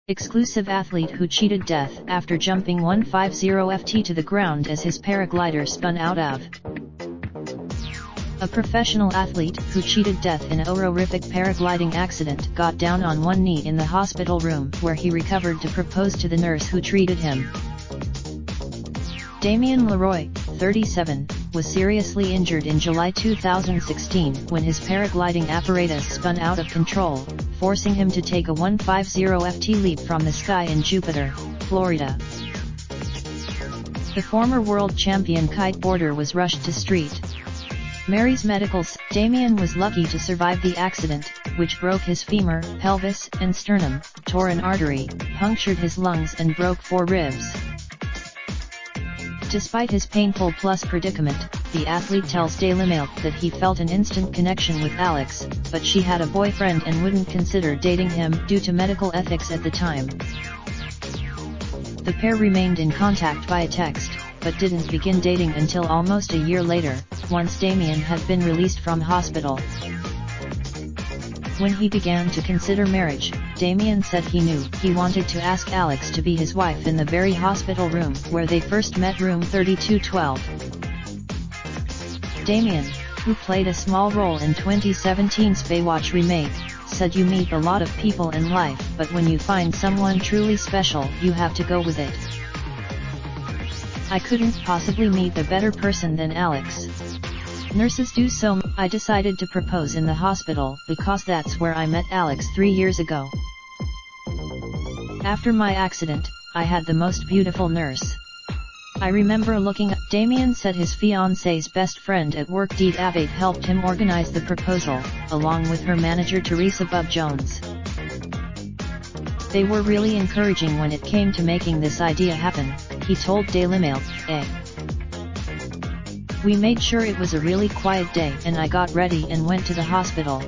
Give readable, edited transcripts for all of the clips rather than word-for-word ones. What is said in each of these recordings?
Exclusive athlete who cheated death after jumping 150 ft to the ground as his paraglider spun out of. A professional athlete who cheated death in a horrific paragliding accident got down on one knee in the hospital room where he recovered to propose to the nurse who treated him. Damien Leroy, 37, was seriously injured in July 2016 when his paragliding apparatus spun out of control, forcing him to take a 150 ft leap from the sky in Jupiter, Florida. The former world champion kiteboarder was rushed to St. Mary's Medical Center. Damien was lucky to survive the accident, which broke his femur, pelvis, and sternum, tore an artery, punctured his lungs and broke 4 ribs. Despite his painful predicament, the athlete tells Daily Mail that he felt an instant connection with Alex, but she had a boyfriend and wouldn't consider dating him due to medical ethics at the time. The pair remained in contact via text, but didn't begin dating until almost a year later, once Damien had been released from hospital. When he began to consider marriage, Damien said he knew he wanted to ask Alex to be his wife in the very hospital room where they first met, room 3212. Damien, who played a small role in 2017's Baywatch remake, said you meet a lot of people in life, but when you find someone truly special, you have to go with it. I couldn't possibly meet a better person than Alex. Nurses do so. I decided to propose in the hospital because that's where I met Alex 3 years ago. After my accident, I had the most beautiful nurse. I remember looking up. Damien said his fiancée's best friend at work, Deed Abate, helped him organize the proposal, along with her manager Teresa Bub Jones. They were really encouraging when it came to making this idea happen, he told Daily Mail. We made sure it was a really quiet day and I got ready and went to the hospital.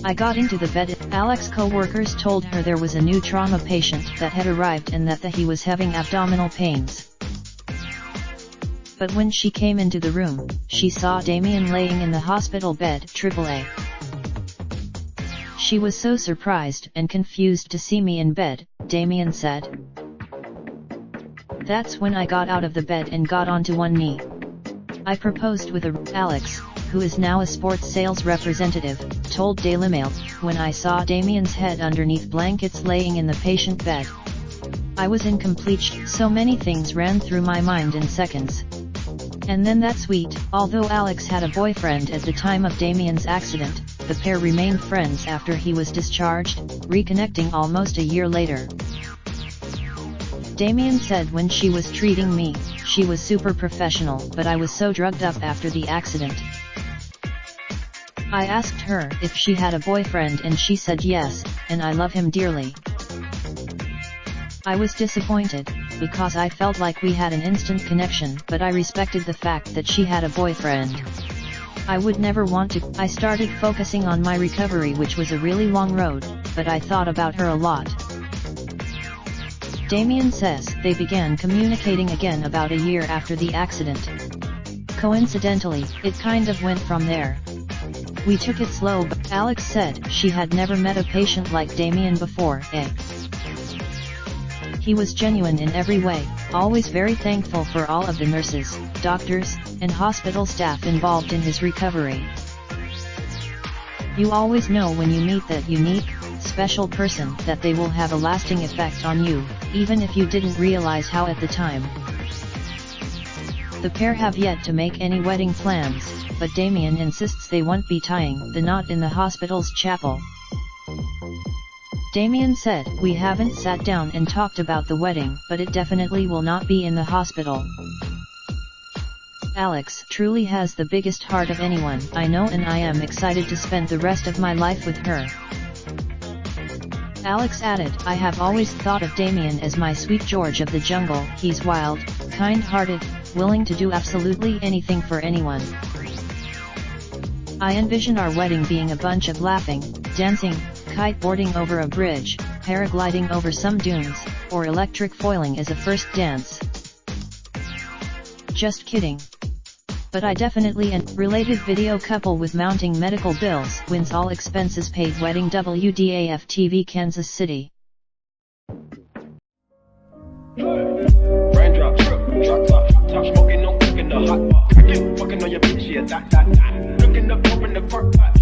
I got into the bed. Alex's co-workers told her there was a new trauma patient that had arrived and that he was having abdominal pains. But when she came into the room, she saw Damien laying in the hospital bed, AAA. She was so surprised and confused to see me in bed, Damien said. That's when I got out of the bed and got onto one knee. I proposed with Alex, who is now a sports sales representative, told Daily Mail. When I saw Damien's head underneath blankets laying in the patient bed, I was in complete shock. So many things ran through my mind in seconds. And then that sweet. Although Alex had a boyfriend at the time of Damien's accident, the pair remained friends after he was discharged, reconnecting almost a year later. Damien said when she was treating me, she was super professional, but I was so drugged up after the accident. I asked her if she had a boyfriend and she said yes, and I love him dearly. I was disappointed, because I felt like we had an instant connection, but I respected the fact that she had a boyfriend. I would never want to. I started focusing on my recovery, which was a really long road, but I thought about her a lot. Damien says they began communicating again about a year after the accident. Coincidentally, it kind of went from there. We took it slow, but Alex said she had never met a patient like Damien before. He was genuine in every way, always very thankful for all of the nurses, doctors, and hospital staff involved in his recovery. You always know when you meet that unique, special person that they will have a lasting effect on you, even if you didn't realize how at the time. The pair have yet to make any wedding plans, but Damien insists they won't be tying the knot in the hospital's chapel. Damien said, "We haven't sat down and talked about the wedding, but it definitely will not be in the hospital. Alex truly has the biggest heart of anyone I know, and I am excited to spend the rest of my life with her." Alex added, "I have always thought of Damien as my sweet George of the jungle. He's wild, kind-hearted, willing to do absolutely anything for anyone. I envision our wedding being a bunch of laughing, dancing, kiteboarding over a bridge, paragliding over some dunes, or electric foiling as a first dance." Just kidding. But I definitely and related video couple with mounting medical bills wins all expenses paid wedding WDAF TV Kansas City. Raindrop, drop top smoking, no cooking the hot pot. Fucking on your bitch, yeah, that. Looking up, open the park pot.